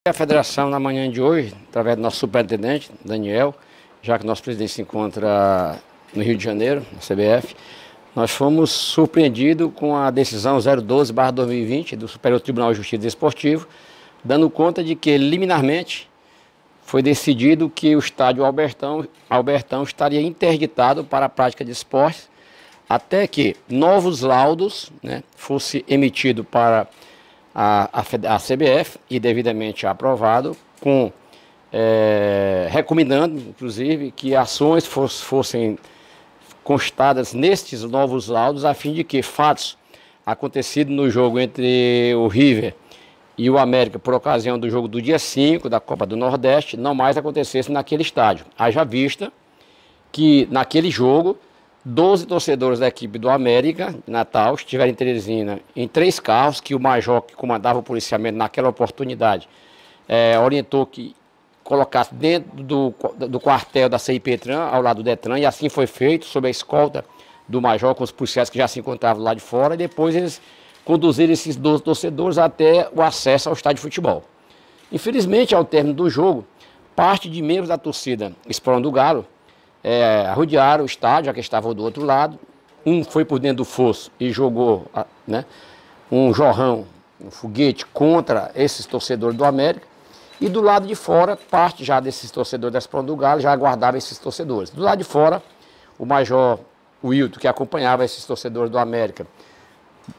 A federação, na manhã de hoje, através do nosso superintendente, Daniel, já que o nosso presidente se encontra no Rio de Janeiro, na CBF, nós fomos surpreendidos com a decisão 012/2020 do Superior Tribunal de Justiça Desportivo, dando conta de que, liminarmente, foi decidido que o estádio Albertão estaria interditado para a prática de esportes, até que novos laudos, né, fossem emitidos para a CBF e devidamente aprovado, recomendando, inclusive, que ações fossem constadas nestes novos laudos, a fim de que fatos acontecidos no jogo entre o River e o América, por ocasião do jogo do dia 5 da Copa do Nordeste, não mais acontecesse naquele estádio. Haja vista que naquele jogo 12 torcedores da equipe do América, Natal, estiveram em Teresina em 3 carros, que o major que comandava o policiamento naquela oportunidade orientou que colocasse dentro do quartel da CIPETRAN, ao lado do DETRAN, e assim foi feito, sob a escolta do major, com os policiais que já se encontravam lá de fora, e depois eles conduziram esses 12 torcedores até o acesso ao estádio de futebol. Infelizmente, ao término do jogo, parte de membros da torcida Esporão do Galo arrodearam o estádio, já que estava do outro lado. Um foi por dentro do fosso e jogou um jorrão, um foguete contra esses torcedores do América. E do lado de fora, parte já desses torcedores da Esporão do Galo já aguardava esses torcedores. Do lado de fora, o major Wilton, que acompanhava esses torcedores do América,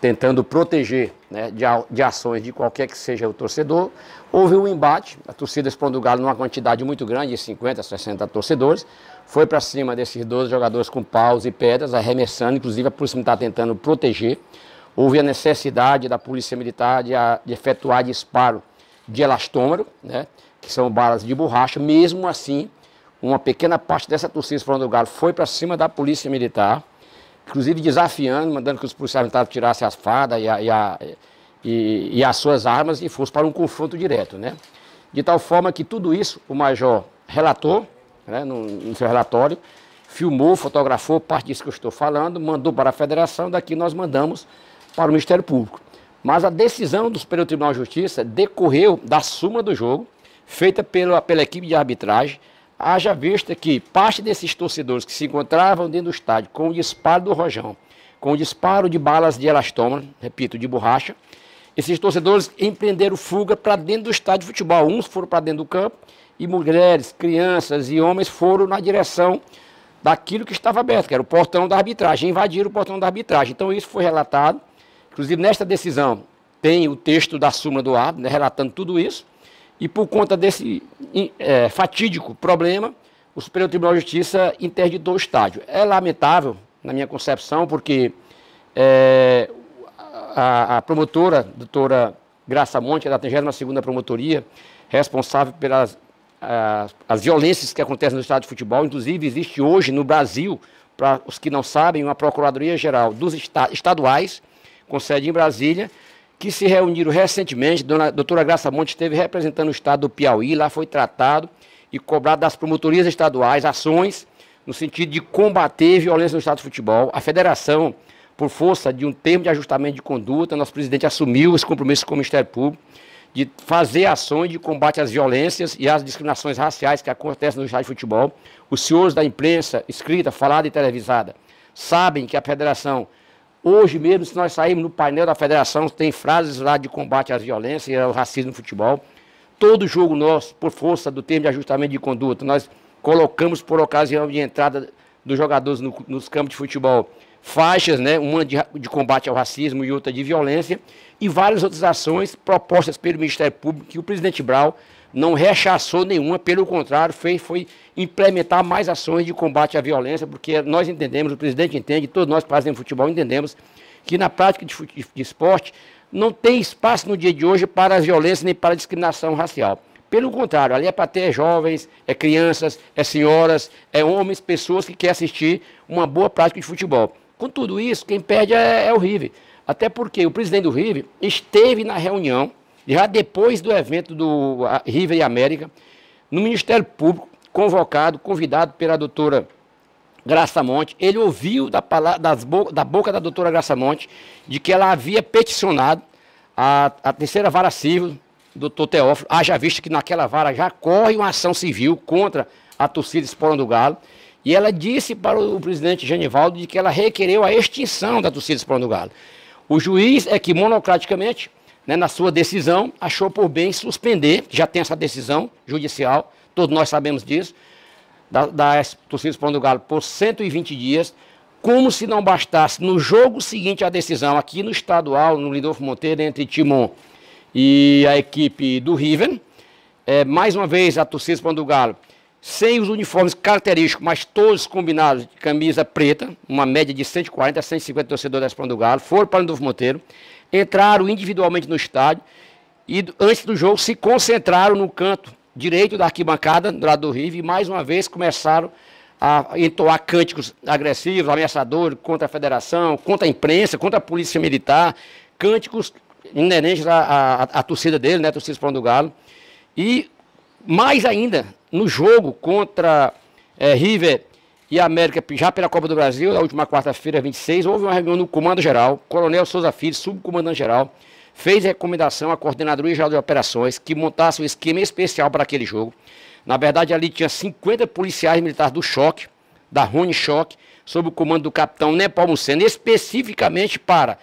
tentando proteger, né, de ações de qualquer que seja o torcedor, houve um embate. A torcida Esporão do Galo, numa quantidade muito grande, de 50, 60 torcedores, foi para cima desses 12 jogadores com paus e pedras, arremessando, inclusive a polícia militar tentando proteger. Houve a necessidade da polícia militar de efetuar disparo de elastômero, né, que são balas de borracha. Mesmo assim, uma pequena parte dessa torcida Esporão do Galo foi para cima da polícia militar, inclusive desafiando, mandando que os policiais militares tirassem as fadas e as suas armas e fosse para um confronto direto, né? De tal forma que tudo isso o major relatou, né, no seu relatório, filmou, fotografou parte disso que eu estou falando, mandou para a federação, daqui nós mandamos para o Ministério Público. Mas a decisão do Superior Tribunal de Justiça decorreu da súmula do jogo, feita pela equipe de arbitragem. Haja vista que parte desses torcedores que se encontravam dentro do estádio com o disparo do rojão, com o disparo de balas de elastômero, repito, de borracha, esses torcedores empreenderam fuga para dentro do estádio de futebol. Uns foram para dentro do campo e mulheres, crianças e homens foram na direção daquilo que estava aberto, que era o portão da arbitragem, invadiram o portão da arbitragem. Então isso foi relatado, inclusive nesta decisão tem o texto da súmula do árbitro, né, relatando tudo isso. E por conta desse fatídico problema, o Superior Tribunal de Justiça interditou o estádio. É lamentável, na minha concepção, porque a promotora, doutora Graça Monte, da 32ª Promotoria, responsável pelas as violências que acontecem no estádio de futebol. Inclusive, existe hoje no Brasil, para os que não sabem, uma Procuradoria-Geral dos estaduais, com sede em Brasília, que se reuniram recentemente. Doutora Graça Monte esteve representando o estado do Piauí, lá foi tratado e cobrado das promotorias estaduais ações no sentido de combater violência no estado de futebol. A federação, por força de um termo de ajustamento de conduta, nosso presidente assumiu esse compromisso com o Ministério Público de fazer ações de combate às violências e às discriminações raciais que acontecem no estádio de futebol. Os senhores da imprensa, escrita, falada e televisada, sabem que a federação, hoje mesmo, se nós sairmos no painel da federação, tem frases lá de combate às violências e ao racismo no futebol. Todo jogo nosso, por força do termo de ajustamento de conduta, nós colocamos por ocasião de entrada dos jogadores nos campos de futebol faixas, né, uma de combate ao racismo e outra de violência, e várias outras ações propostas pelo Ministério Público, que o presidente Brau não rechaçou nenhuma, pelo contrário, foi implementar mais ações de combate à violência, porque nós entendemos, o presidente entende, todos nós que fazemos futebol entendemos, que na prática de esporte não tem espaço no dia de hoje para a violência nem para a discriminação racial. Pelo contrário, ali é para ter jovens, crianças, senhoras, homens, pessoas que querem assistir uma boa prática de futebol. Com tudo isso, quem perde é o River. Até porque o presidente do River esteve na reunião, já depois do evento do River e América, no Ministério Público, convidado pela doutora Graça Monte. Ele ouviu da boca da doutora Graça Monte de que ela havia peticionado a terceira vara civil doutor Teófilo, haja visto que naquela vara já corre uma ação civil contra a torcida Esporão do Galo, e ela disse para o presidente Genivaldo de que ela requereu a extinção da torcida Esporão do Galo. O juiz é que monocraticamente, né, na sua decisão, achou por bem suspender, já tem essa decisão judicial, todos nós sabemos disso, da torcida Esporão do Galo por 120 dias, como se não bastasse, no jogo seguinte à decisão, aqui no estadual, no Lindolfo Monteiro, entre Timon e a equipe do River, mais uma vez a torcida Esporão do Galo, sem os uniformes característicos, mas todos combinados de camisa preta, uma média de 140 a 150 torcedores da Esporão do Galo, foram para o Lindolfo Monteiro, entraram individualmente no estádio e antes do jogo se concentraram no canto direito da arquibancada, do lado do River, e mais uma vez começaram a entoar cânticos agressivos, ameaçadores contra a federação, contra a imprensa, contra a polícia militar, cânticos inerentes à torcida dele, né, a torcida Esporão do Galo. E mais ainda, no jogo contra River e América, já pela Copa do Brasil, na última quarta-feira, 26, houve uma reunião no Comando Geral, Coronel Souza Filho, subcomandante geral, fez recomendação à Coordenadoria Geral de Operações que montasse um esquema especial para aquele jogo. Na verdade, ali tinha 50 policiais militares do Choque, da Rony Choque, sob o comando do capitão Nepomuceno, especificamente para,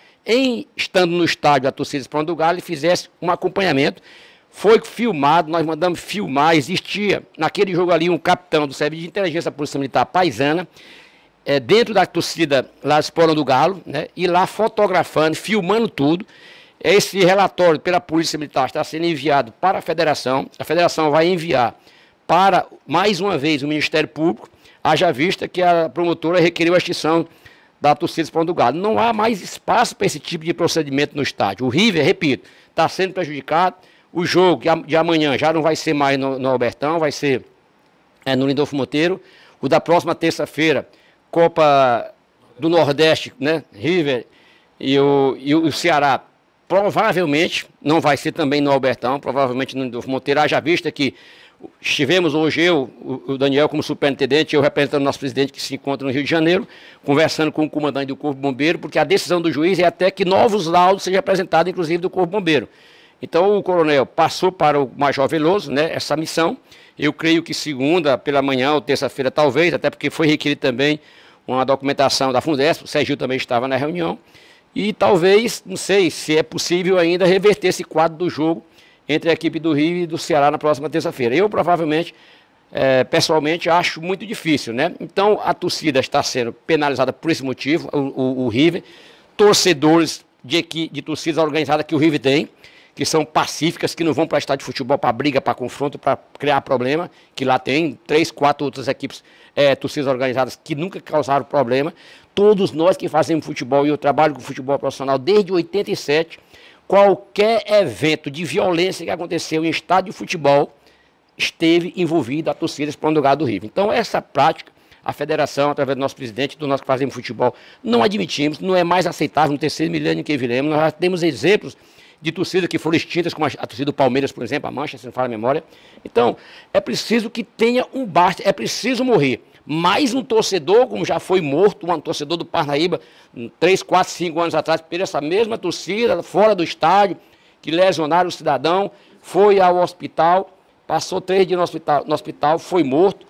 estando no estádio a torcida Esporão do Galo, ele fizesse um acompanhamento. Foi filmado, nós mandamos filmar, existia naquele jogo ali um capitão do Serviço de Inteligência da Polícia Militar paisana, dentro da torcida lá do Esporão do Galo, né, e lá fotografando, filmando tudo. Esse relatório pela Polícia Militar está sendo enviado para a Federação vai enviar para, mais uma vez, o Ministério Público, haja vista que a promotora requeriu a extinção da torcida Esporão do Galo. Não há mais espaço para esse tipo de procedimento no estádio. O River, repito, está sendo prejudicado. O jogo de amanhã já não vai ser mais no Albertão, vai ser no Lindolfo Monteiro. O da próxima terça-feira, Copa do Nordeste, né? River e o Ceará, provavelmente não vai ser também no Albertão, provavelmente no Lindolfo Monteiro. Haja vista que estivemos hoje, o Daniel como superintendente, eu representando o nosso presidente que se encontra no Rio de Janeiro, conversando com o comandante do Corpo Bombeiro, porque a decisão do juiz é até que novos laudos sejam apresentados, inclusive do Corpo Bombeiro. Então o coronel passou para o Major Veloso, né, essa missão. Eu creio que segunda pela manhã ou terça-feira talvez, até porque foi requerido também uma documentação da Fundesp, o Sergio também estava na reunião, e talvez, não sei se é possível ainda reverter esse quadro do jogo entre a equipe do Rio e do Ceará na próxima terça-feira. Eu provavelmente, pessoalmente, acho muito difícil, né? Então a torcida está sendo penalizada por esse motivo, o River, torcedores de torcidas organizadas que o River tem, que são pacíficas, que não vão para estádio de futebol para briga, para confronto, para criar problema, que lá tem 3, 4 outras equipes, torcidas organizadas que nunca causaram problema. Todos nós que fazemos futebol, e eu trabalho com futebol profissional desde 87, qualquer evento de violência que aconteceu em estádio de futebol esteve envolvida a torcida Esporão do Galo do River. Então essa prática, a federação, através do nosso presidente, do nós que fazemos futebol, não admitimos, não é mais aceitável no terceiro milênio que viremos. Nós já temos exemplos de torcidas que foram extintas, como a torcida do Palmeiras, por exemplo, a Mancha, se não fala a memória. Então, é preciso que tenha um basta, é preciso morrer. Mais um torcedor, como já foi morto, um torcedor do Parnaíba, 3, 4, 5 anos atrás, por essa mesma torcida, fora do estádio, que lesionaram o cidadão, foi ao hospital, passou 3 dias no hospital, foi morto.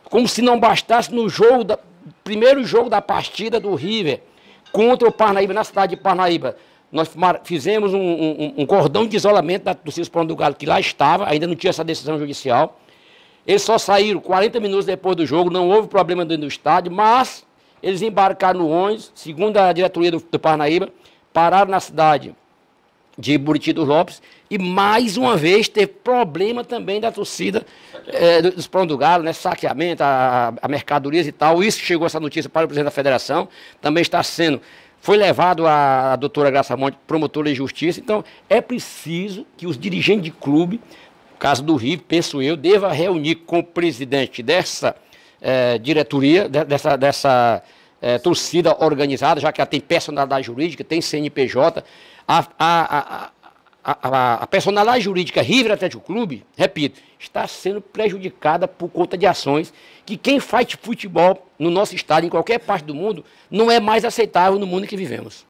Como se não bastasse no jogo, primeiro jogo da partida do River contra o Parnaíba, na cidade de Parnaíba, nós fizemos um cordão de isolamento da torcida Esporão do Galo, que lá estava, ainda não tinha essa decisão judicial. Eles só saíram 40 minutos depois do jogo, não houve problema dentro do estádio, mas eles embarcaram no ônibus, segundo a diretoria do Parnaíba, pararam na cidade de Buriti dos Lopes, e mais uma vez teve problema também da torcida do Esporão do Galo, né, saqueamento, a mercadorias e tal. Isso chegou essa notícia para o presidente da federação, também foi levado a doutora Graça Monte, promotora de justiça. Então é preciso que os dirigentes de clube, no caso do Rio, penso eu, deva reunir com o presidente dessa diretoria, dessa torcida organizada, já que ela tem personalidade jurídica, tem CNPJ, a personalidade jurídica River Atlético Clube, repito, está sendo prejudicada por conta de ações que quem faz futebol no nosso estado, em qualquer parte do mundo, não é mais aceitável no mundo em que vivemos.